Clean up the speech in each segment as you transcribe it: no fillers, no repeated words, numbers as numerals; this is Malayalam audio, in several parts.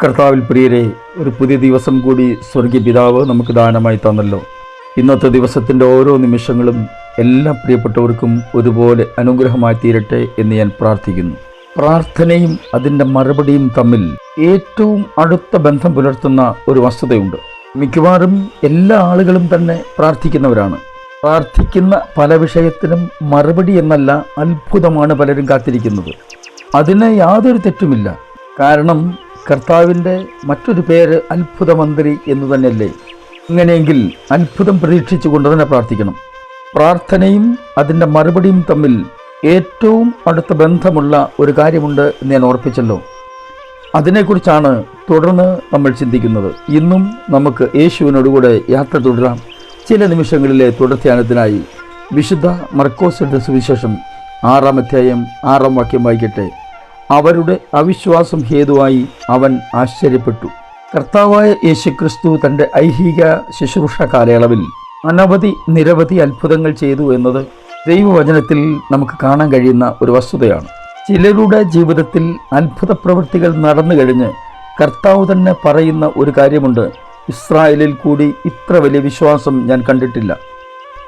കർത്താവിൽ പ്രിയരെ, ഒരു പുതിയ ദിവസം കൂടി സ്വർഗീയ പിതാവ് നമുക്ക് ദാനമായി തന്നല്ലോ. ഇന്നത്തെ ദിവസത്തിൻ്റെ ഓരോ നിമിഷങ്ങളും എല്ലാ പ്രിയപ്പെട്ടവർക്കും ഒരുപോലെ അനുഗ്രഹമായി തീരട്ടെ എന്ന് ഞാൻ പ്രാർത്ഥിക്കുന്നു. പ്രാർത്ഥനയും അതിൻ്റെ മറുപടിയും തമ്മിൽ ഏറ്റവും അടുത്ത ബന്ധം പുലർത്തുന്ന ഒരു വസ്തുതയുണ്ട്. മിക്കവാറും എല്ലാ ആളുകളും തന്നെ പ്രാർത്ഥിക്കുന്നവരാണ്. പ്രാർത്ഥിക്കുന്ന പല വിഷയത്തിനും മറുപടി എന്നല്ല, അത്ഭുതമാണ് പലരും കാത്തിരിക്കുന്നത്. അതിന് യാതൊരു തെറ്റുമില്ല. കാരണം കർത്താവിൻ്റെ മറ്റൊരു പേര് അത്ഭുതമന്ത്രി എന്ന് തന്നെയല്ലേ? ഇങ്ങനെയെങ്കിൽ അത്ഭുതം പ്രതീക്ഷിച്ചുകൊണ്ട് തന്നെ പ്രാർത്ഥിക്കണം. പ്രാർത്ഥനയും അതിൻ്റെ മറുപടിയും തമ്മിൽ ഏറ്റവും അടുത്ത ബന്ധമുള്ള ഒരു കാര്യമുണ്ട് എന്ന് ഞാൻ ഓർപ്പിച്ചല്ലോ. അതിനെക്കുറിച്ചാണ് തുടർന്ന് നമ്മൾ ചിന്തിക്കുന്നത്. ഇന്നും നമുക്ക് യേശുവിനോടുകൂടെ യാത്ര തുടരാം. ചില നിമിഷങ്ങളിലെ തുടർധ്യാനത്തിനായി വിശുദ്ധ മർക്കോസിന്റെ സുവിശേഷം 6-ാം അധ്യായം 6-ാം വാക്യം വായിക്കട്ടെ. അവരുടെ അവിശ്വാസം ഹേതുവായി അവൻ ആശ്ചര്യപ്പെട്ടു. കർത്താവായ യേശുക്രിസ്തു തൻ്റെ ഐഹിക ശുശ്രൂഷ കാലയളവിൽ നിരവധി അത്ഭുതങ്ങൾ ചെയ്തു എന്നത് ദൈവവചനത്തിൽ നമുക്ക് കാണാൻ കഴിയുന്ന ഒരു വസ്തുതയാണ്. ചിലരുടെ ജീവിതത്തിൽ അത്ഭുത പ്രവൃത്തികൾ നടന്നു കഴിഞ്ഞ് കർത്താവ് തന്നെ പറയുന്ന ഒരു കാര്യമുണ്ട്: ഇസ്രായേലിൽ കൂടി ഇത്ര വലിയ വിശ്വാസം ഞാൻ കണ്ടിട്ടില്ല.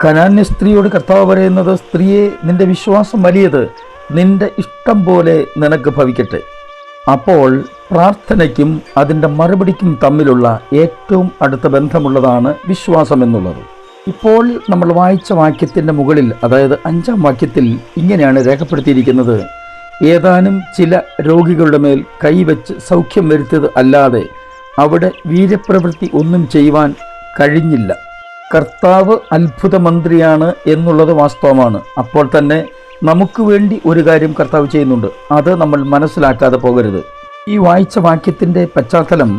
കനാന്യ സ്ത്രീയോട് കർത്താവ് പറയുന്നത്: സ്ത്രീയെ, നിന്റെ വിശ്വാസം വലിയത്, നിന്റെ ഇഷ്ടം പോലെ നിനക്ക് ഭവിക്കട്ടെ. അപ്പോൾ പ്രാർത്ഥനയ്ക്കും അതിൻ്റെ മറുപടിക്കും തമ്മിലുള്ള ഏറ്റവും അടുത്ത ബന്ധമുള്ളതാണ് വിശ്വാസം എന്നുള്ളത്. ഇപ്പോൾ നമ്മൾ വായിച്ച വാക്യത്തിൻ്റെ മുകളിൽ, അതായത് 5-ാം വാക്യത്തിൽ ഇങ്ങനെയാണ് രേഖപ്പെടുത്തിയിരിക്കുന്നത്: ഏതാനും ചില രോഗികളുടെ മേൽ കൈവച്ച് സൗഖ്യം വരുത്തിയത് അല്ലാതെ അവിടെ വീര്യപ്രവൃത്തി ഒന്നും ചെയ്യുവാൻ കഴിഞ്ഞില്ല. കർത്താവ് അത്ഭുതമന്ത്രിയാണ് എന്നുള്ളത് വാസ്തവമാണ്. അപ്പോൾ തന്നെ നമുക്ക് വേണ്ടി ഒരു കാര്യം കർത്താവ് ചെയ്യുന്നുണ്ട്. അത് നമ്മൾ മനസ്സിലാക്കാതെ പോകരുത്. ഈ വായിച്ച വാക്യത്തിൻ്റെ പശ്ചാത്തലം,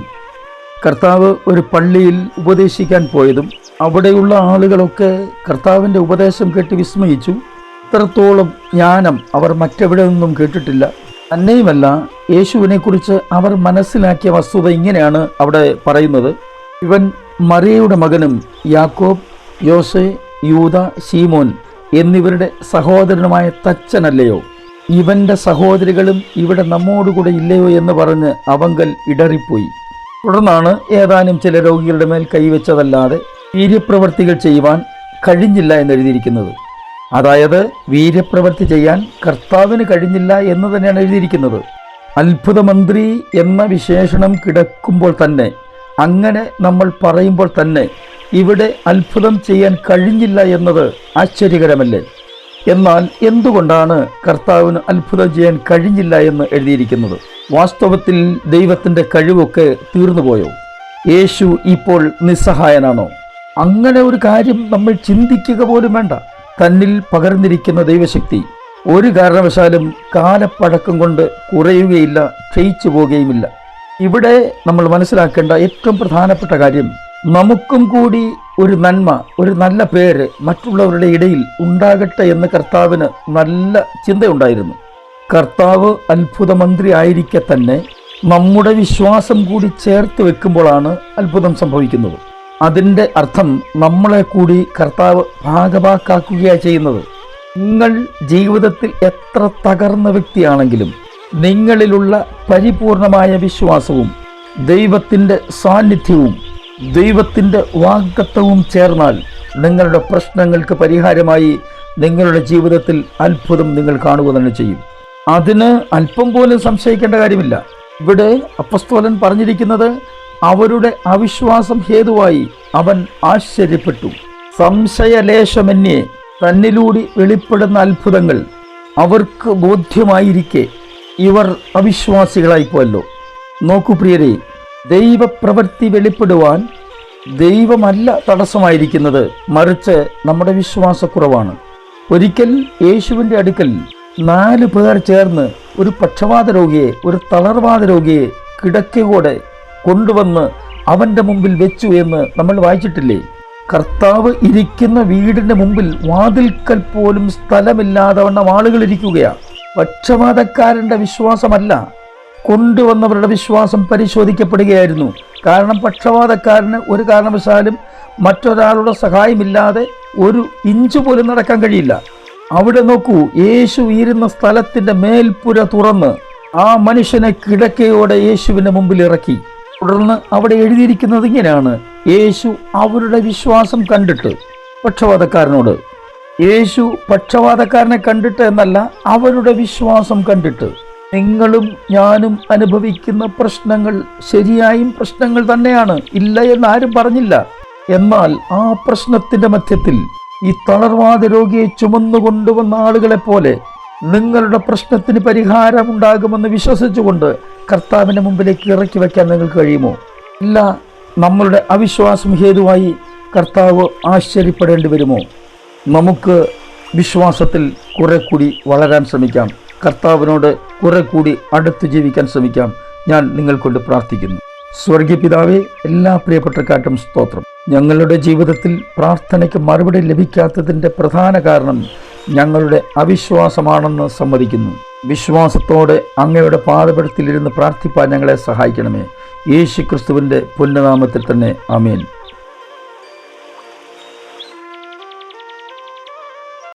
കർത്താവ് ഒരു പള്ളിയിൽ ഉപദേശിക്കാൻ പോയതും അവിടെയുള്ള ആളുകളൊക്കെ കർത്താവിൻ്റെ ഉപദേശം കേട്ട് വിസ്മയിച്ചു. ഇത്രത്തോളം ജ്ഞാനം അവർ മറ്റെവിടെ നിന്നും കേട്ടിട്ടില്ല. തന്നെയുമല്ല, യേശുവിനെക്കുറിച്ച് അവർ മനസ്സിലാക്കിയ വസ്തുത ഇങ്ങനെയാണ് അവിടെ പറയുന്നത്: ഇവൻ മറിയയുടെ മകനും യാക്കോബ്, യോസെ, യൂദ, ശീമോൻ എന്നിവരുടെ സഹോദരനുമായ തച്ചനല്ലയോ? ഇവൻ്റെ സഹോദരികളും ഇവിടെ നമ്മോടുകൂടെ ഇല്ലയോ എന്ന് പറഞ്ഞ് അവങ്കൽ ഇടറിപ്പോയി. തുടർന്നാണ് ഏതാനും ചില രോഗികളുടെ മേൽ കൈവച്ചതല്ലാതെ വീര്യപ്രവൃത്തികൾ ചെയ്യുവാൻ കഴിഞ്ഞില്ല എന്നെഴുതിയിരിക്കുന്നത്. അതായത് വീര്യപ്രവൃത്തി ചെയ്യാൻ കർത്താവിന് കഴിഞ്ഞില്ല എന്ന് തന്നെയാണ് എഴുതിയിരിക്കുന്നത്. അത്ഭുതമന്ത്രി എന്ന വിശേഷണം കിടക്കുമ്പോൾ തന്നെ, അങ്ങനെ നമ്മൾ പറയുമ്പോൾ തന്നെ ഇവിടെ അത്ഭുതം ചെയ്യാൻ കഴിഞ്ഞില്ല എന്നത് ആശ്ചര്യകരമല്ലേ? എന്നാൽ എന്തുകൊണ്ടാണ് കർത്താവിന് അത്ഭുതം ചെയ്യാൻ കഴിഞ്ഞില്ല എന്ന് എഴുതിയിരിക്കുന്നത്? വാസ്തവത്തിൽ ദൈവത്തിൻ്റെ കഴിവൊക്കെ തീർന്നുപോയോ? യേശു ഇപ്പോൾ നിസ്സഹായനാണോ? അങ്ങനെ ഒരു കാര്യം നമ്മൾ ചിന്തിക്കുക പോലും വേണ്ട. തന്നിൽ പകർന്നിരിക്കുന്ന ദൈവശക്തി ഒരു കാരണവശാലും കാലപ്പഴക്കം കൊണ്ട് കുറയുകയില്ല, ക്ഷയിച്ചു പോവുകയുമില്ല. ഇവിടെ നമ്മൾ മനസ്സിലാക്കേണ്ട ഏറ്റവും പ്രധാനപ്പെട്ട കാര്യം, നമുക്കും കൂടി ഒരു നന്മ, ഒരു നല്ല പേര് മറ്റുള്ളവരുടെ ഇടയിൽ ഉണ്ടാകട്ടെ എന്ന് കർത്താവിന് നല്ല ചിന്തയുണ്ടായിരുന്നു. കർത്താവ് അത്ഭുതമന്ത്രി ആയിരിക്കെ തന്നെ നമ്മുടെ വിശ്വാസം കൂടി ചേർത്ത് വെക്കുമ്പോഴാണ് അത്ഭുതം സംഭവിക്കുന്നത്. അതിൻ്റെ അർത്ഥം നമ്മളെ കൂടി കർത്താവ് ഭാഗവാക്കാക്കുകയാണ് ചെയ്യുന്നത്. നിങ്ങൾ ജീവിതത്തിൽ എത്ര തകർന്ന വ്യക്തിയാണെങ്കിലും നിങ്ങളിലുള്ള പരിപൂർണമായ വിശ്വാസവും ദൈവത്തിൻ്റെ സാന്നിധ്യവും ദൈവത്തിൻ്റെ വാഗ്ദത്തവും ചേർന്നാൽ നിങ്ങളുടെ പ്രശ്നങ്ങൾക്ക് പരിഹാരമായി നിങ്ങളുടെ ജീവിതത്തിൽ അത്ഭുതം നിങ്ങൾ കാണുക തന്നെ ചെയ്യും. അതിന് അല്പം പോലും സംശയിക്കേണ്ട കാര്യമില്ല. ഇവിടെ അപ്പസ്തോലൻ പറഞ്ഞിരിക്കുന്നത്, അവരുടെ അവിശ്വാസം ഹേതുവായി അവൻ ആശ്ചര്യപ്പെട്ടു. സംശയലേശമന്യേ തന്നിലൂടെ വെളിപ്പെടുന്ന അത്ഭുതങ്ങൾ അവർക്ക് ബോധ്യമായിരിക്കെ ഇവർ അവിശ്വാസികളായിപ്പോയല്ലോ. നോക്കൂ പ്രിയരെ, ദൈവപ്രവൃത്തി വെളിപ്പെടുവാൻ ദൈവമല്ല തടസ്സമായിരിക്കുന്നത്, മറിച്ച് നമ്മുടെ വിശ്വാസക്കുറവാണ്. ഒരിക്കൽ യേശുവിൻ്റെ അടുക്കൽ 4 പേർ ചേർന്ന് ഒരു പക്ഷവാത രോഗിയെ, ഒരു തളർവാദ രോഗിയെ കിടക്കയോടെ കൊണ്ടുവന്ന് അവൻ്റെ മുമ്പിൽ വെച്ചു എന്ന് നമ്മൾ വായിച്ചിട്ടില്ലേ? കർത്താവ് ഇരിക്കുന്ന വീടിൻ്റെ മുമ്പിൽ വാതിൽക്കൽ പോലും സ്ഥലമില്ലാതെ വണ്ണം ആളുകൾ ഇരിക്കുകയാണ്. പക്ഷപാതക്കാരൻ്റെ വിശ്വാസമല്ല, കൊണ്ടുവന്നവരുടെ വിശ്വാസം പരിശോധിക്കപ്പെടുകയായിരുന്നു. കാരണം പക്ഷപാതക്കാരന് ഒരു കാരണവശാലും മറ്റൊരാളുടെ സഹായമില്ലാതെ ഒരു ഇഞ്ച് പോലും നടക്കാൻ കഴിയില്ല. അവിടെ നോക്കൂ, യേശു ഇരുന്ന സ്ഥലത്തിൻ്റെ മേൽപ്പുര തുറന്ന് ആ മനുഷ്യനെ കിടക്കയോടെ യേശുവിൻ്റെ മുമ്പിൽ ഇറക്കി. തുടർന്ന് അവിടെ എഴുതിയിരിക്കുന്നത് ഇങ്ങനെയാണ്: യേശു അവരുടെ വിശ്വാസം കണ്ടിട്ട് പക്ഷവാതക്കാരനോട്, യേശു പക്ഷവാതക്കാരനെ കണ്ടിട്ട് എന്നല്ല, അവരുടെ വിശ്വാസം കണ്ടിട്ട്, നിങ്ങളും ഞാനും അനുഭവിക്കുന്ന പ്രശ്നങ്ങൾ ശരിയായും പ്രശ്നങ്ങൾ തന്നെയാണ്, ഇല്ല എന്ന് ആരും പറഞ്ഞില്ല. എന്നാൽ ആ പ്രശ്നത്തിൻ്റെ മധ്യത്തിൽ ഈ തളർവാദ രോഗിയെ ചുമന്നുകൊണ്ടുവന്ന ആളുകളെ പോലെ നിങ്ങളുടെ പ്രശ്നത്തിന് പരിഹാരമുണ്ടാകുമെന്ന് വിശ്വസിച്ചുകൊണ്ട് കർത്താവിൻ്റെ മുമ്പിലേക്ക് ഇറക്കി വയ്ക്കാൻ നിങ്ങൾക്ക് കഴിയുമോ? ഇല്ല. നമ്മളുടെ അവിശ്വാസം ഹേതുവായി കർത്താവ് ആശ്ചര്യപ്പെടേണ്ടി വരുമോ? നമുക്ക് വിശ്വാസത്തിൽ കുറെ കൂടി വളരാൻ ശ്രമിക്കാം. കർത്താവിനോട് കുറെ കൂടി അടുത്ത് ജീവിക്കാൻ ശ്രമിക്കാം. ഞാൻ നിങ്ങൾക്കൊണ്ട് പ്രാർത്ഥിക്കുന്നു. സ്വർഗീയ പിതാവേ, എല്ലാ പ്രിയപ്പെട്ടക്കാർക്കും സ്തോത്രം. ഞങ്ങളുടെ ജീവിതത്തിൽ പ്രാർത്ഥനയ്ക്ക് മറുപടി ലഭിക്കാത്തതിൻ്റെ പ്രധാന കാരണം ഞങ്ങളുടെ അവിശ്വാസമാണെന്ന് സമ്മതിക്കുന്നു. വിശ്വാസത്തോടെ അങ്ങയുടെ പാദപീഠത്തിലിരുന്ന് പ്രാർത്ഥിപ്പാൻ ഞങ്ങളെ സഹായിക്കണമേ. യേശു ക്രിസ്തുവിൻ്റെ പുണ്യനാമത്തിൽ തന്നെ ആമേൻ.